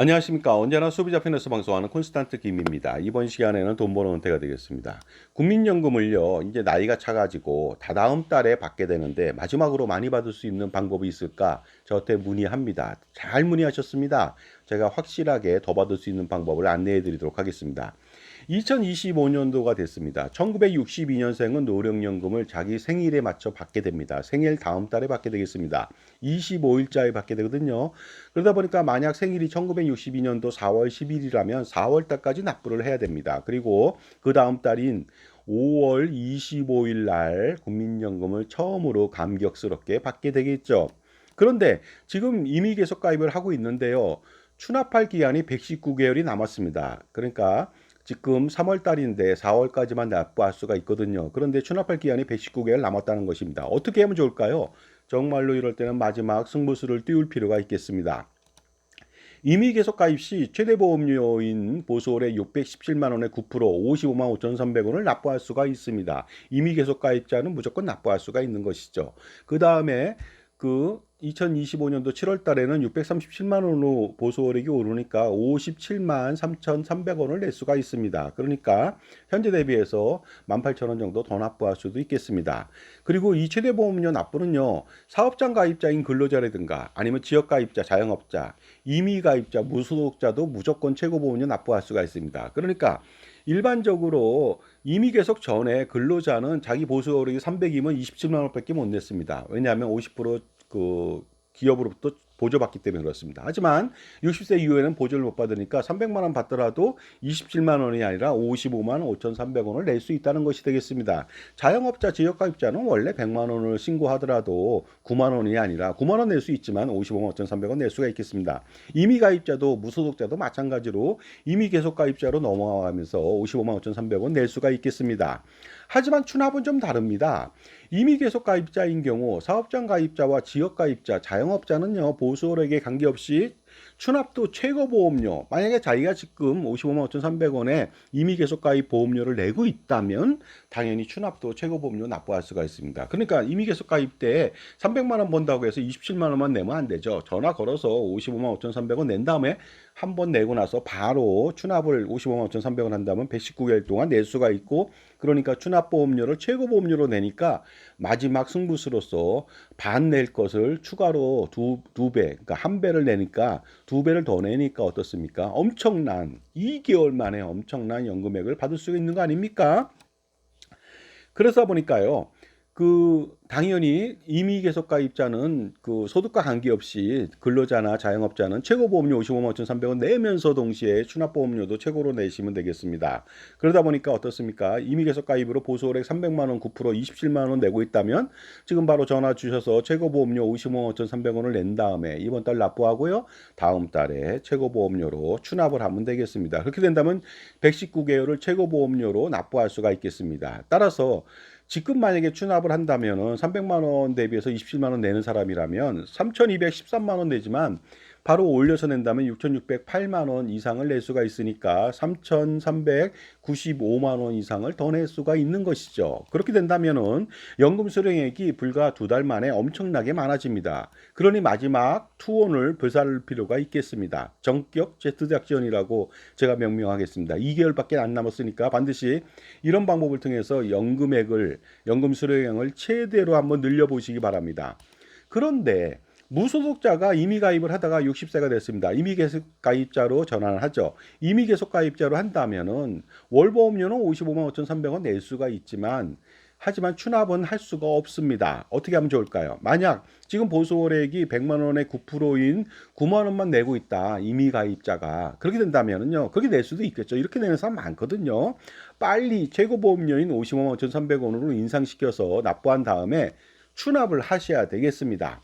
안녕하십니까. 언제나 소비자 편에서 방송하는 콘스탄트 김입니다. 이번 시간에는 돈 버는 은퇴가 되겠습니다. 국민연금을요, 이제 나이가 차가지고 다다음 달에 받게 되는데 마지막으로 많이 받을 수 있는 방법이 있을까? 저한테 문의합니다. 잘 문의하셨습니다. 제가 확실하게 더 받을 수 있는 방법을 안내해 드리도록 하겠습니다. 2025년도가 됐습니다. 1962년생은 노령연금을 자기 생일에 맞춰 받게 됩니다. 생일 다음 달에 받게 되겠습니다. 25일자에 받게 되거든요. 그러다 보니까 만약 생일이 1962년도 4월 10일이라면 4월 달까지 납부를 해야 됩니다. 그리고 그 다음 달인 5월 25일 날 국민연금을 처음으로 감격스럽게 받게 되겠죠. 그런데 지금 이미 계속 가입을 하고 있는데요. 추납할 기한이 119개월이 남았습니다. 그러니까 지금 3월 달인데 4월까지만 납부할 수가 있거든요. 그런데 추납할 기한이 119개월 남았다는 것입니다. 어떻게 하면 좋을까요? 정말로 이럴 때는 마지막 승부수를 띄울 필요가 있겠습니다. 이미 계속 가입 시 최대 보험료인 보수월에 617만 원의 9% 55만 5,300원을 납부할 수가 있습니다. 이미 계속 가입자는 무조건 납부할 수가 있는 것이죠. 그 다음에 2025년도 7월 달에는 637만 원으로 보수월액이 오르니까 57만 3,300원을 낼 수가 있습니다. 그러니까 현재 대비해서 18,000원 정도 더 납부할 수도 있겠습니다. 그리고 이 최대 보험료 납부는요. 사업장 가입자인 근로자라든가 아니면 지역 가입자, 자영업자, 임의 가입자, 무소속자도 무조건 최고 보험료 납부할 수가 있습니다. 그러니까 일반적으로 이미 계속 전에 근로자는 자기 보수월액이 300이면 27만 원밖에 못 냈습니다. 왜냐하면 50% 기업으로부터 보조받기 때문에 그렇습니다. 하지만 60세 이후에는 보조를 못 받으니까 300만 원 받더라도 27만 원이 아니라 55만 5,300원을 낼 수 있다는 것이 되겠습니다. 자영업자, 지역가입자는 원래 100만 원을 신고하더라도 9만 원이 아니라 9만 원 낼 수 있지만 55만 5,300원 낼 수가 있겠습니다. 임의 가입자도 무소속자도 마찬가지로 임의 계속 가입자로 넘어가면서 55만 5,300원 낼 수가 있겠습니다. 하지만 추납은 좀 다릅니다. 임의 계속 가입자인 경우 사업장 가입자와 지역 가입자, 자영업자는요. 보수월액에 관계없이 추납도 최고 보험료 만약에 자기가 지금 55만 5,300원에 임의 계속 가입 보험료를 내고 있다면 당연히 추납도 최고 보험료 납부할 수가 있습니다. 그러니까 임의 계속 가입 때 300만 원 번다고 해서 27만 원만 내면 안 되죠. 전화 걸어서 55만 5,300원 낸 다음에 한 번 내고 나서 바로 추납을 55만 5,300원 한다면 119개월 동안 낼 수가 있고 그러니까 추납보험료를 최고보험료로 내니까 마지막 승부수로서 반 낼 것을 추가로 두 배, 그러니까 한 배를 내니까 두 배를 더 내니까 어떻습니까? 엄청난 2개월 만에 엄청난 연금액을 받을 수 있는 거 아닙니까? 그래서 보니까요. 당연히 임의 계속 가입자는 소득과 관계없이 근로자나 자영업자는 최고 보험료 55만 5,300원 내면서 동시에 추납 보험료도 최고로 내시면 되겠습니다. 그러다 보니까 어떻습니까? 임의 계속 가입으로 보수월액 300만 원 9% 27만 원 내고 있다면 지금 바로 전화 주셔서 최고 보험료 55만 5,300원을 낸 다음에 이번 달 납부하고요. 다음 달에 최고 보험료로 추납을 하면 되겠습니다. 그렇게 된다면 119개월을 최고 보험료로 납부할 수가 있겠습니다. 따라서 지금 만약에 추납을 한다면은 300만 원 대비해서 27만 원 내는 사람이라면 3,213만 원 내지만 바로 올려서 낸다면 6,608만 원 이상을 낼 수가 있으니까 3,395만 원 이상을 더 낼 수가 있는 것이죠. 그렇게 된다면은 연금 수령액이 불과 두 달 만에 엄청나게 많아집니다. 그러니 마지막 투혼을 불살 필요가 있겠습니다. 전격 Z대학 지원이라고 제가 명명하겠습니다. 2개월밖에 안 남았으니까 반드시 이런 방법을 통해서 연금 수령액을 최대로 한번 늘려보시기 바랍니다. 그런데 무소속자가 임의 가입을 하다가 60세가 됐습니다. 임의 계속 가입자로 전환을 하죠. 임의 계속 가입자로 한다면은 월보험료는 55만 5,300원 낼 수가 있지만 하지만 추납은 할 수가 없습니다. 어떻게 하면 좋을까요? 만약 지금 보수월액이 100만 원의 9%인 9만 원만 내고 있다. 임의 가입자가. 그렇게 된다면은요. 그렇게 낼 수도 있겠죠. 이렇게 내는 사람 많거든요. 빨리 최고보험료인 55만 5,300원으로 인상시켜서 납부한 다음에 추납을 하셔야 되겠습니다.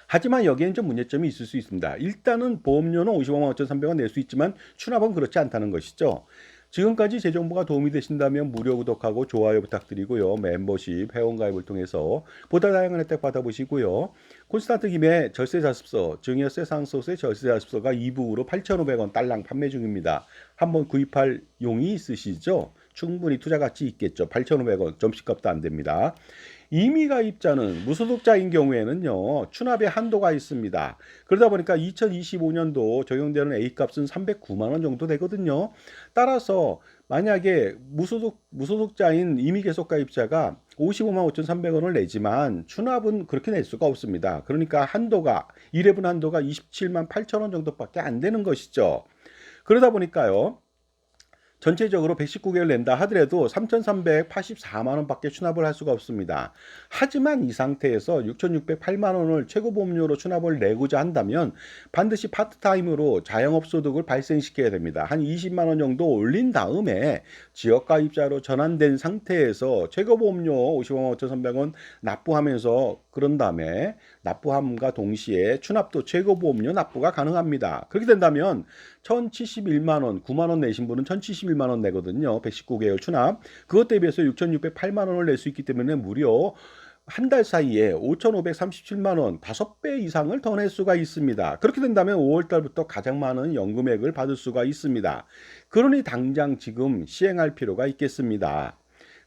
하지만 여기에는 좀 문제점이 있을 수 있습니다. 일단은 보험료는 55만 5,300원 낼 수 있지만 추납은 그렇지 않다는 것이죠. 지금까지 제 정보가 도움이 되신다면 무료 구독하고 좋아요 부탁드리고요. 멤버십, 회원가입을 통해서 보다 다양한 혜택 받아보시고요. 콘스탄트 김의 절세자습서, 증여세 상속세 절세자습서가 이북으로 8,500원 딸랑 판매 중입니다. 한번 구입할 용이 있으시죠? 충분히 투자 가치 있겠죠. 8,500원 점심값도 안 됩니다. 임의 가입자는 무소득자인 경우에는요, 추납의 한도가 있습니다. 그러다 보니까 2025년도 적용되는 A값은 309만 원 정도 되거든요. 따라서 만약에 무소득자인 임의 계속 가입자가 55만 5,300원을 내지만 추납은 그렇게 낼 수가 없습니다. 그러니까 한도가 1회분 한도가 27만 8천 원 정도밖에 안 되는 것이죠. 그러다 보니까요. 전체적으로 119개월 낸다 하더라도 3,384만 원밖에 추납을 할 수가 없습니다. 하지만 이 상태에서 6,608만 원을 최고보험료로 추납을 내고자 한다면 반드시 파트타임으로 자영업 소득을 발생시켜야 됩니다. 한 20만 원 정도 올린 다음에 지역가입자로 전환된 상태에서 최고보험료 55만 5,300원 납부하면서 그런 다음에 납부함과 동시에 추납도 최고보험료 납부가 가능합니다. 그렇게 된다면 1,071만 원, 9만 원 내신 분은 1,071만 원 내거든요. 119개월 추납. 그것 대비해서 6,608만 원을 낼 수 있기 때문에 무려 한 달 사이에 5,537만 원, 5배 이상을 더 낼 수가 있습니다. 그렇게 된다면 5월 달부터 가장 많은 연금액을 받을 수가 있습니다. 그러니 당장 지금 시행할 필요가 있겠습니다.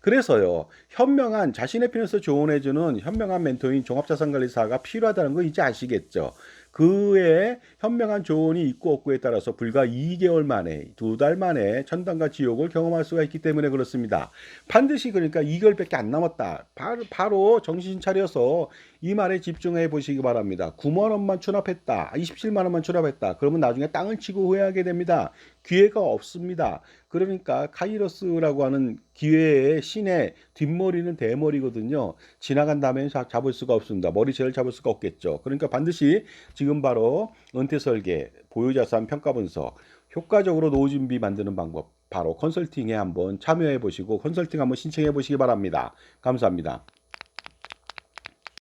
그래서요, 현명한 자신의 편에서 조언해주는 현명한 멘토인 종합자산관리사가 필요하다는 거 이제 아시겠죠? 그의 현명한 조언이 있고 없고에 따라서 불과 2개월 만에, 2달 만에 천당과 지옥을 경험할 수가 있기 때문에 그렇습니다. 반드시 그러니까 2개월밖에 안 남았다. 바로 정신 차려서 이 말에 집중해 보시기 바랍니다. 9만 원만 추납했다. 27만 원만 추납했다. 그러면 나중에 땅을 치고 후회하게 됩니다. 기회가 없습니다. 그러니까 카이로스라고 하는 기회의 신의 뒷머리는 대머리거든요. 지나간 다음에 잡을 수가 없습니다. 머리채를 잡을 수가 없겠죠. 그러니까 반드시 지금 바로 은퇴설계, 보유자산 평가 분석, 효과적으로 노후 준비 만드는 방법, 바로 컨설팅에 한번 참여해 보시고 컨설팅 한번 신청해 보시기 바랍니다. 감사합니다.